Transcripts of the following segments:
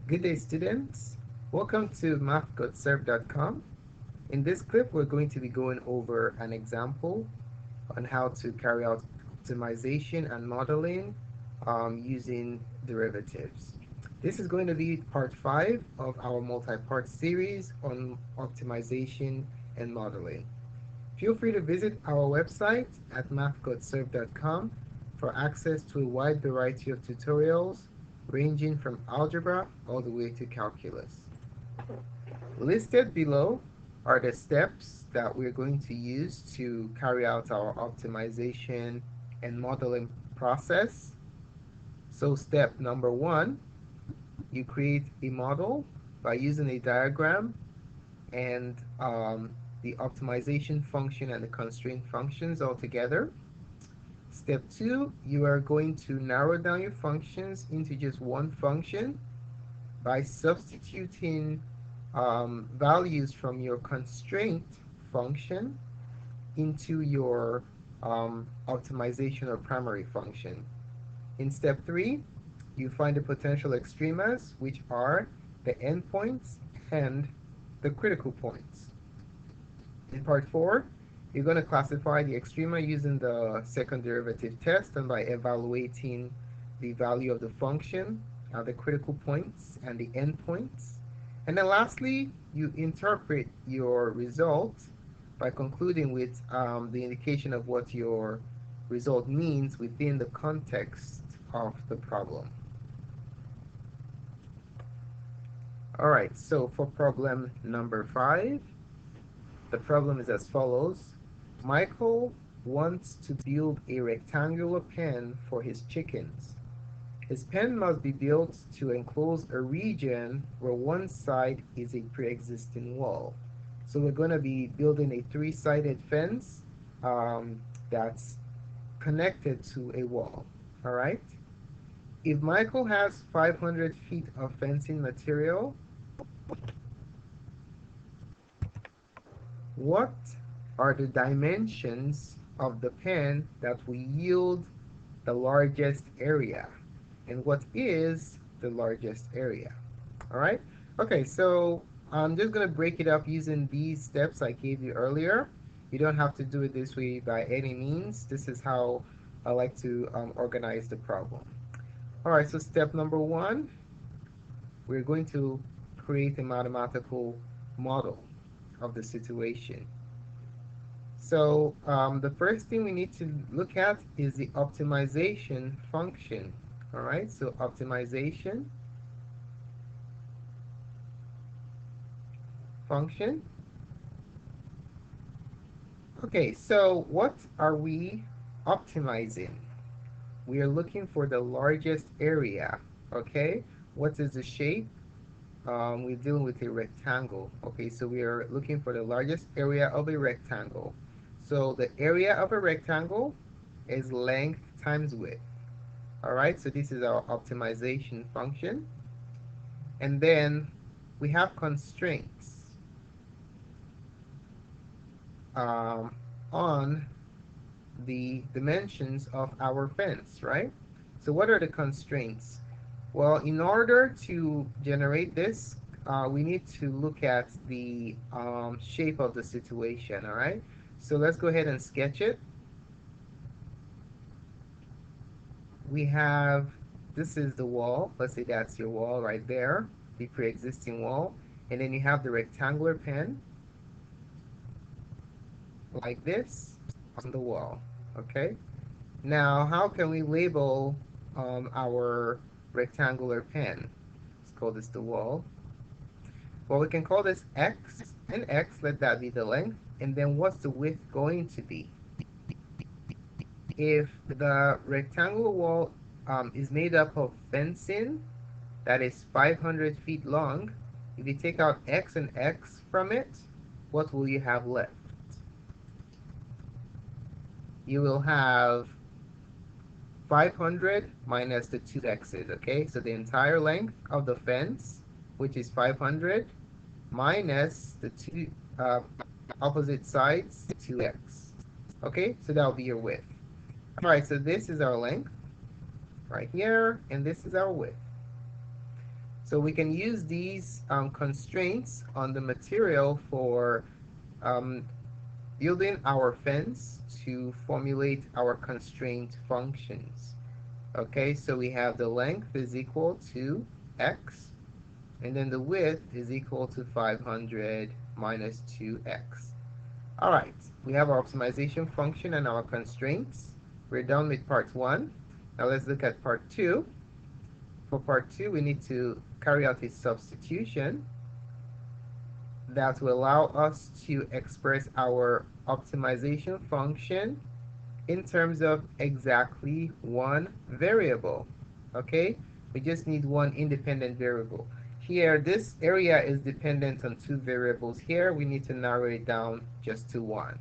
Good day, students. Welcome to mathgotserved.com. In this clip, we're going to be going over an example on how to carry out optimization and modeling using derivatives. This is going to be part 5 of our multi-part series on optimization and modeling. Feel free to visit our website at mathgotserved.com for access to a wide variety of tutorials ranging from algebra all the way to calculus. Listed below are the steps that we're going to use to carry out our optimization and modeling process. So step number 1, you create a model by using a diagram and the optimization function and the constraint functions all together. Step 2, you are going to narrow down your functions into just one function by substituting values from your constraint function into your optimization or primary function. In step 3, you find the potential extremas, which are the endpoints and the critical points. In part 4, you're going to classify the extrema using the second derivative test and by evaluating the value of the function, the critical points, and the endpoints. And then lastly, you interpret your result by concluding with the indication of what your result means within the context of the problem. All right, so for problem number 5, the problem is as follows. Michael wants to build a rectangular pen for his chickens. His pen must be built to enclose a region where one side is a pre-existing wall. So we're going to be building a 3-sided fence that's connected to a wall. All right. If Michael has 500 feet of fencing material, what are the dimensions of the pen that will yield the largest area? And what is the largest area? All right. Okay, so I'm just going to break it up using these steps I gave you earlier. You don't have to do it this way by any means. This is how I like to organize the problem. All right, so step number 1, we're going to create a mathematical model of the situation. So the first thing we need to look at is the optimization function. All right, so optimization function. Okay, so what are we optimizing? We are looking for the largest area. Okay, what is the shape? We're dealing with a rectangle. Okay, so we are looking for the largest area of a rectangle. So the area of a rectangle is length times width. All right, so this is our optimization function. And then we have constraints on the dimensions of our fence, right? So what are the constraints? Well, in order to generate this, we need to look at the shape of the situation, all right? So let's go ahead and sketch it. We have, this is the wall. Let's say that's your wall right there, the pre-existing wall. And then you have the rectangular pen, like this, on the wall, okay? Now, how can we label our rectangular pen? Let's call this the wall. Well, we can call this X, and X, let that be the length. And then what's the width going to be? If the rectangular wall is made up of fencing that is 500 feet long, if you take out X and X from it, what will you have left? You will have 500 minus the 2 x's, okay? So the entire length of the fence, which is 500, minus the 2 opposite sides, 2x. Okay, so that'll be your width. All right, so this is our length right here, and this is our width. So we can use these constraints on the material for um, building our fence to formulate our constraint functions. Okay, so we have the length is equal to x, and then the width is equal to 500 minus 2x. All right, we have our optimization function and our constraints. We're done with part 1. Now let's look at part 2. For part 2, we need to carry out a substitution that will allow us to express our optimization function in terms of exactly one variable. Okay, we just need one independent variable. Here, this area is dependent on two variables. Here, we need to narrow it down just to one.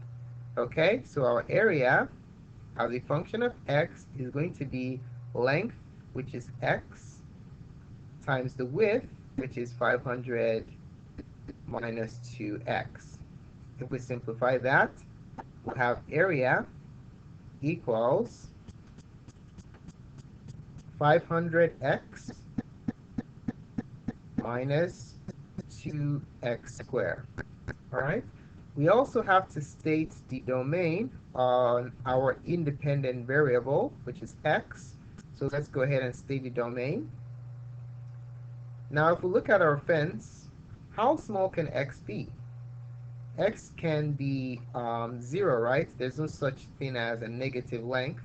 Okay, so our area as a function of x is going to be length, which is x, times the width, which is 500 minus 2x. If we simplify that, we'll have area equals 500x minus 2x squared. All right. We also have to state the domain on our independent variable, which is x. So let's go ahead and state the domain. Now, if we look at our fence, how small can x be? X can be 0, right? There's no such thing as a negative length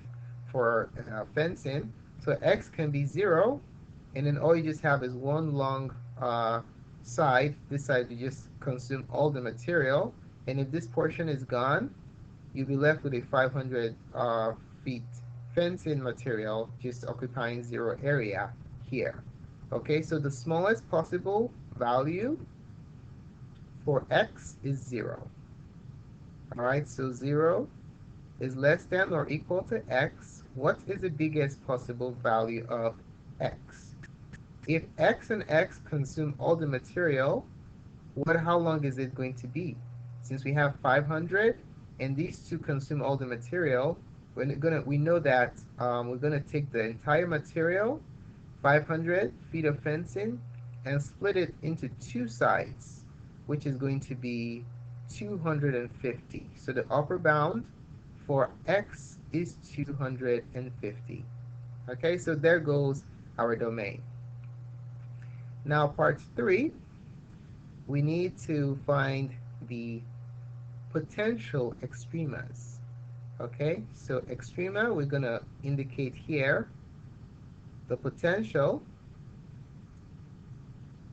for fencing. So x can be 0, and then all you just have is one long side. This side, you just consume all the material. And if this portion is gone, you'll be left with a 500 feet fencing material just occupying 0 area here. Okay, so the smallest possible value for x is 0. All right, so 0 is less than or equal to x. What is the biggest possible value of x? If x and x consume all the material, how long is it going to be? Since we have 500 and these two consume all the material, we know that we're gonna take the entire material, 500 feet of fencing, and split it into two sides, which is going to be 250. So the upper bound for x is 250. Okay, so there goes our domain. Now part 3, we need to find the potential extremas. Okay, so extrema, we're going to indicate here the potential.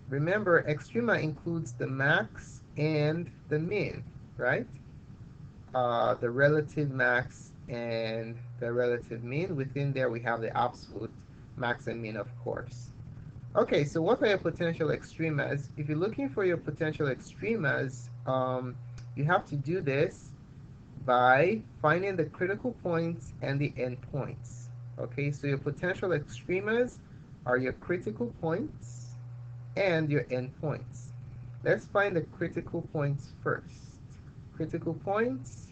Remember, extrema includes the max and the min, right? The relative max and the relative min. Within there, we have the absolute max and min, of course. Okay, so what are your potential extremas? If you're looking for your potential extremas, you have to do this by finding the critical points and the endpoints. Okay, so your potential extremas are your critical points and your endpoints. Let's find the critical points first. Critical points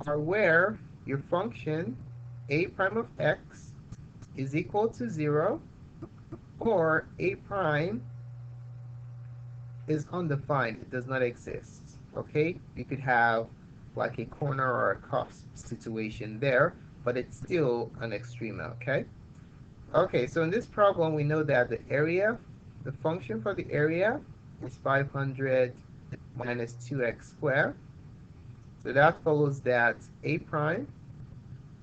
are where your function a prime of x is equal to 0 or a prime is undefined, it does not exist. Okay, you could have like a corner or a cusp situation there, but it's still an extrema. Okay, okay, so in this problem we know that the area, the function for the area is 500 minus 2x squared. So that follows that a prime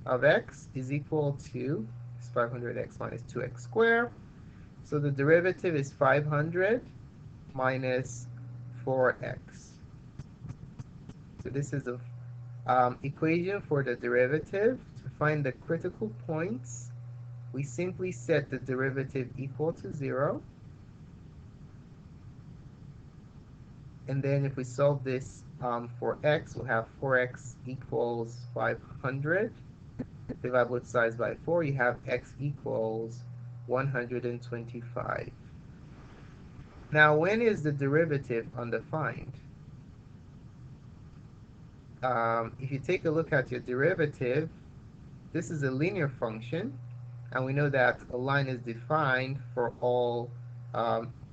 of x is equal to 500x minus 2x squared. So the derivative is 500 minus 4x. So this is the equation for the derivative. To find the critical points, we simply set the derivative equal to 0. And then if we solve this for x, we'll have 4x equals 500. Divide both sides by 4, you have x equals 125. Now, when is the derivative undefined? If you take a look at your derivative, this is a linear function, and we know that a line is defined for all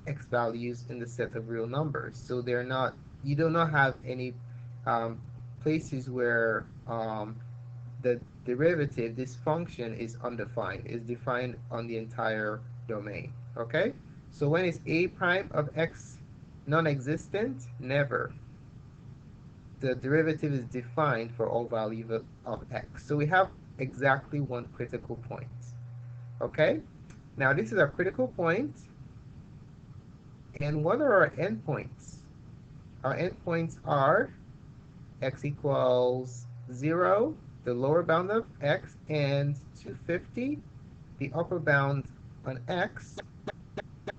x values in the set of real numbers. So they're not, you do not have any um, places where the derivative, this function, is undefined, is defined on the entire domain. Okay? So when is a prime of x non-existent? Never. The derivative is defined for all values of x. So we have exactly one critical point. Okay? Now this is our critical point. And what are our endpoints? Our endpoints are x equals 0, the lower bound of x, and 250, the upper bound on x.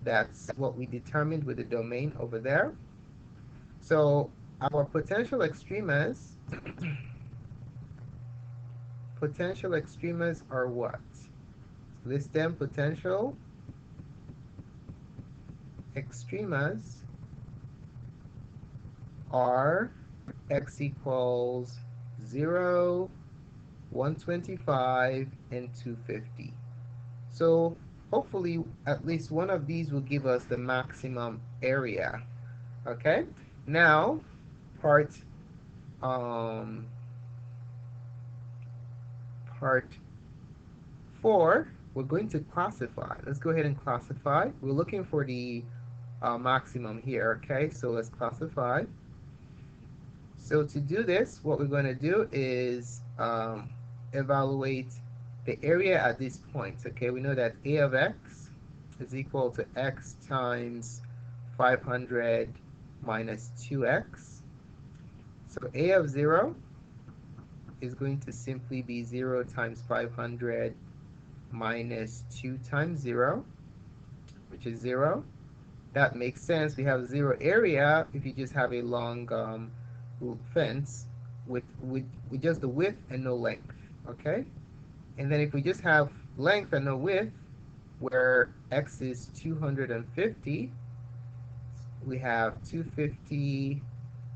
That's what we determined with the domain over there. So our potential extremas, are what? List them. Potential extremas are x equals 0, 125, and 250. So hopefully at least one of these will give us the maximum area. Okay, now part um, part 4, we're going to classify. Let's go ahead and classify. We're looking for the maximum here. Okay, so let's classify. So to do this, what we're going to do is evaluate the area at this point. Okay, we know that a of x is equal to x times 500 minus 2x. So a of 0 is going to simply be 0 times 500 minus 2 times 0, which is 0. That makes sense. We have 0 area if you just have a long fence with just the width and no length. Okay? And then if we just have length and no width, where x is 250, we have 250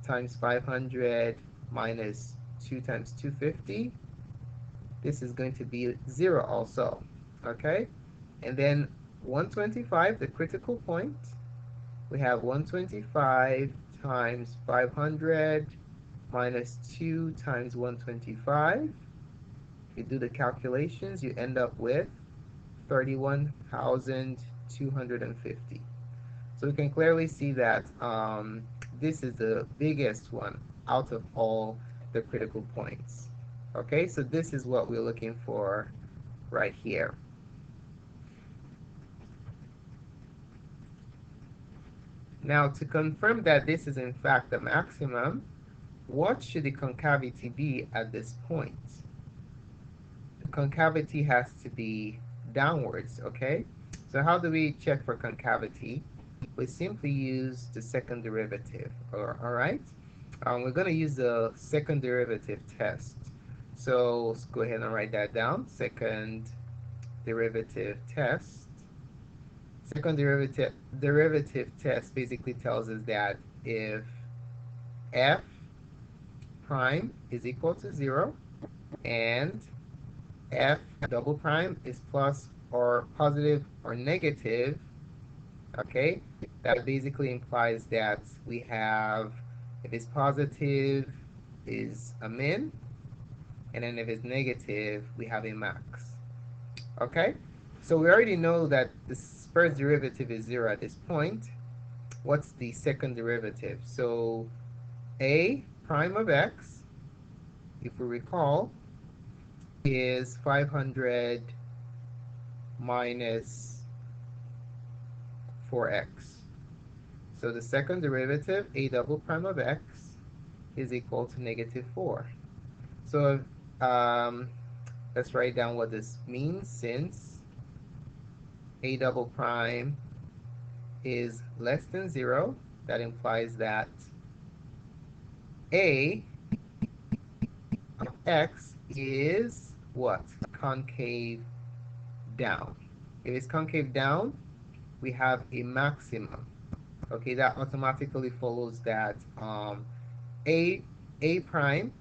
times 500 minus 2 times 250. This is going to be 0 also. Okay? And then 125, the critical point, we have 125 times 500 minus 2 times 125. If you do the calculations, you end up with 31,250. So we can clearly see that this is the biggest one out of all the critical points. Okay, so this is what we're looking for right here. Now, to confirm that this is in fact the maximum, what should the concavity be at this point? The concavity has to be downwards, okay? So how do we check for concavity? We simply use the second derivative, all right? We're going to use the second derivative test. So let's go ahead and write that down. Second derivative test. Second derivative test basically tells us that if f prime is equal to 0 and f double prime is plus or positive or negative, okay, that basically implies that we have, if it's positive, is a min, and then if it's negative, we have a max. Okay, so we already know that this first derivative is 0 at this point. What's the second derivative? So a prime of x, if we recall, is 500 minus 4x. So the second derivative, a double prime of x, is equal to negative 4. So let's write down what this means. Since a double prime is less than 0, that implies that a of x is what? Concave down. If it's concave down, we have a maximum. Okay, that automatically follows that a prime,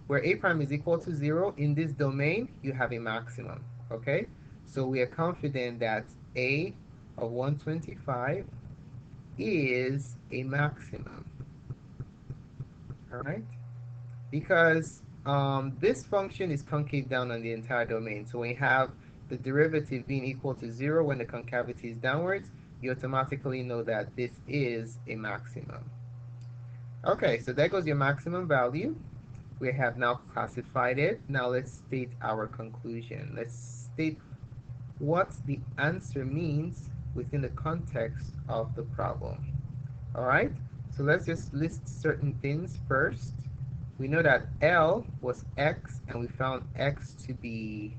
where a prime is equal to 0 in this domain, you have a maximum. Okay, so we are confident that a of 125 is a maximum. All right, because this function is concave down on the entire domain. So when you have the derivative being equal to 0 when the concavity is downwards, you automatically know that this is a maximum. Okay, so there goes your maximum value. We have now classified it. Now let's state our conclusion. Let's state what the answer means within the context of the problem. All right, so let's just list certain things first. We know that L was X, and we found X to be,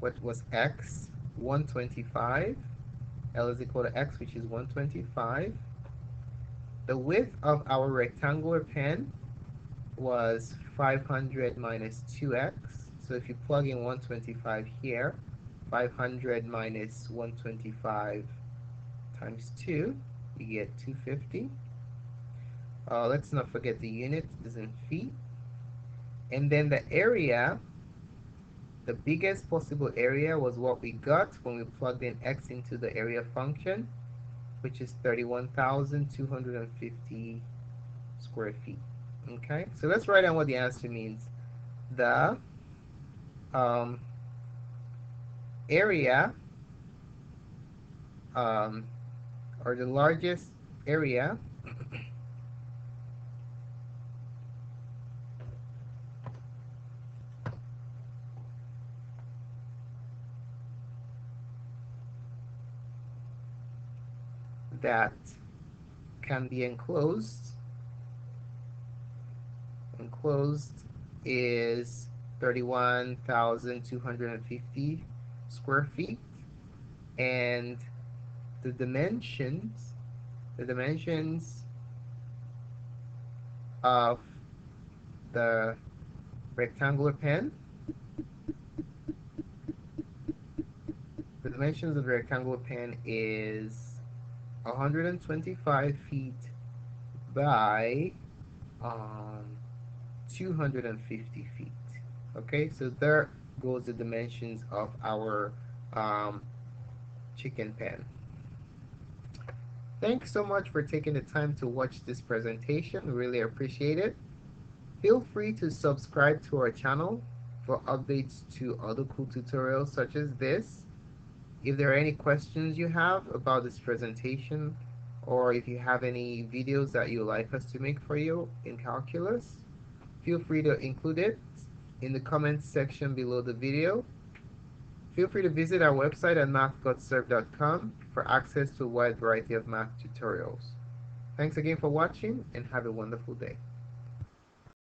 what was X? 125. L is equal to X, which is 125. The width of our rectangular pen was 500 minus 2x. So if you plug in 125 here, 500 minus 125 times 2, you get 250. Let's not forget the unit is in feet. And then the area, the biggest possible area was what we got when we plugged in x into the area function, which is 31,250 square feet. Okay, so let's write down what the answer means. The area, or the largest area that can be enclosed is 31,250 square feet, and the dimensions of the rectangular pen, is 125 feet by 250 feet. Okay, so there goes the dimensions of our chicken pen. Thanks so much for taking the time to watch this presentation. We really appreciate it. Feel free to subscribe to our channel for updates to other cool tutorials such as this. If there are any questions you have about this presentation, or if you have any videos that you'd like us to make for you in calculus, feel free to include it in the comments section below the video. Feel free to visit our website at math.serve.com for access to a wide variety of math tutorials. Thanks again for watching, and have a wonderful day.